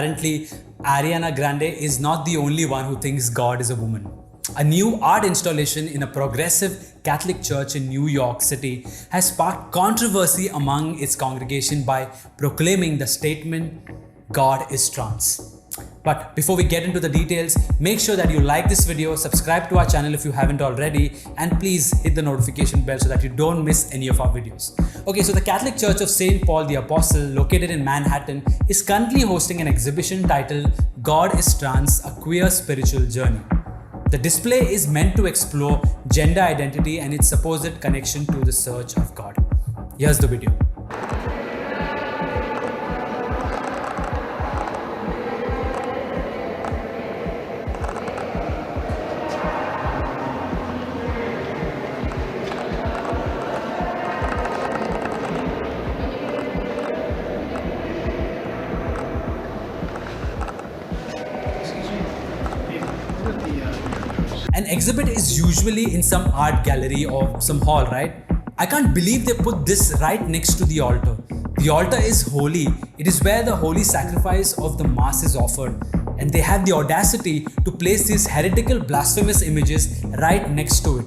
apparently Ariana Grande is not the only one who thinks God is a woman. A new art installation in a progressive Catholic church in New York City has sparked controversy among its congregation by proclaiming the statement, God is trans. But before we get into the details, make sure that you like this video, subscribe to our channel if you haven't already, and please hit the notification bell so that you don't miss any of our videos. Okay, so the Catholic Church of St. Paul the Apostle, located in Manhattan, is currently hosting an exhibition titled God is Trans, a Queer Spiritual Journey. The display is meant to explore gender identity and its supposed connection to the search of God. Here's the video. An exhibit is usually in some art gallery or some hall, right? I can't believe they put this right next to the altar. The altar is holy. It is where the holy sacrifice of the Mass is offered. And they have the audacity to place these heretical, blasphemous images right next to it.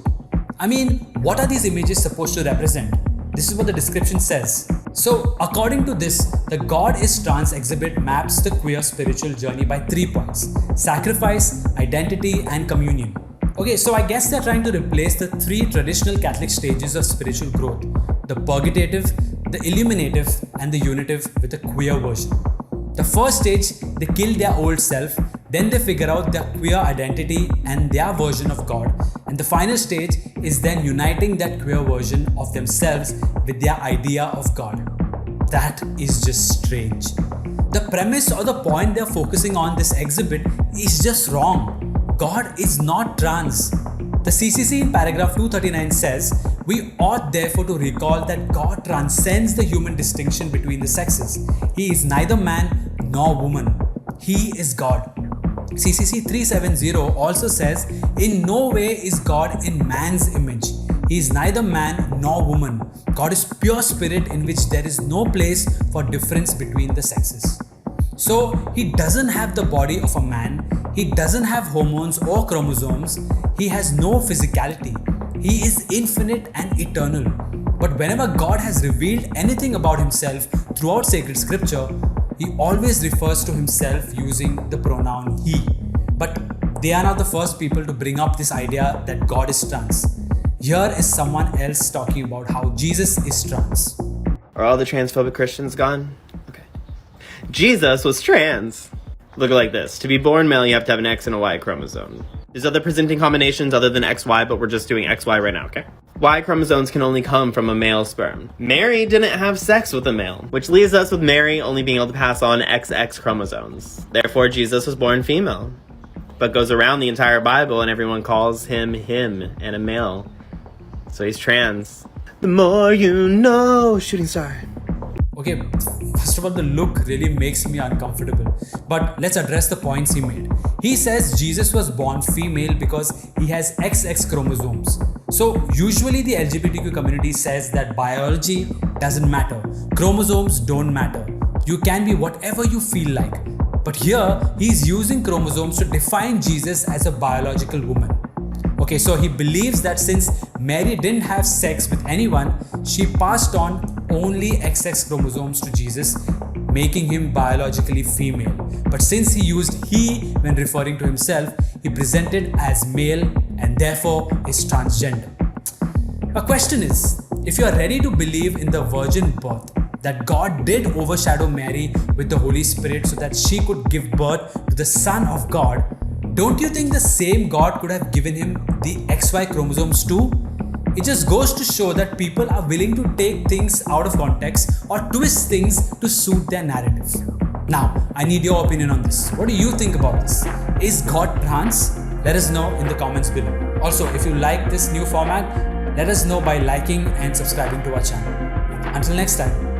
I mean, what are these images supposed to represent? This is what the description says. So, according to this, the God is Trans exhibit maps the queer spiritual journey by 3 points: sacrifice, identity, and communion. Okay, so I guess they're trying to replace the 3 traditional Catholic stages of spiritual growth: the purgative, the illuminative, and the unitive, with a queer version. The first stage, they kill their old self, then they figure out their queer identity and their version of God, and the final stage is then uniting that queer version of themselves with their idea of God. That is just strange. The premise or the point they're focusing on this exhibit is just wrong. God is not trans. The CCC in paragraph 239 says, "We ought therefore to recall that God transcends the human distinction between the sexes. He is neither man nor woman. He is God." CCC 370 also says, "In no way is God in man's image. He is neither man nor woman. God is pure spirit in which there is no place for difference between the sexes." So he doesn't have the body of a man, he doesn't have hormones or chromosomes, he has no physicality, he is infinite and eternal. But whenever God has revealed anything about himself throughout sacred scripture, he always refers to himself using the pronoun he. But they are not the first people to bring up this idea that God is trans. Here is someone else talking about how Jesus is trans. Are all the transphobic Christians gone? Okay. Jesus was trans. Look like this. To be born male, you have to have an X and a Y chromosome. There's other presenting combinations other than XY, but we're just doing XY right now, okay? Y chromosomes can only come from a male sperm. Mary didn't have sex with a male, which leaves us with Mary only being able to pass on XX chromosomes. Therefore, Jesus was born female, but goes around the entire Bible and everyone calls him and a male. So he's trans. The more you know, shooting star. Okay, first of all, the look really makes me uncomfortable. But let's address the points he made. He says Jesus was born female because he has XX chromosomes. So usually the LGBTQ community says that biology doesn't matter. Chromosomes don't matter. You can be whatever you feel like. But here, he's using chromosomes to define Jesus as a biological woman. Okay, so he believes that since Mary didn't have sex with anyone, she passed on only XX chromosomes to Jesus, making him biologically female. But since he used he when referring to himself, he presented as male and therefore is transgender. My question is, if you are ready to believe in the virgin birth, that God did overshadow Mary with the Holy Spirit so that she could give birth to the Son of God, don't you think the same God could have given him the XY chromosomes too? It just goes to show that people are willing to take things out of context or twist things to suit their narrative. Now, I need your opinion on this. What do you think about this? Is God trans? Let us know in the comments below. Also, if you like this new format, let us know by liking and subscribing to our channel. Until next time.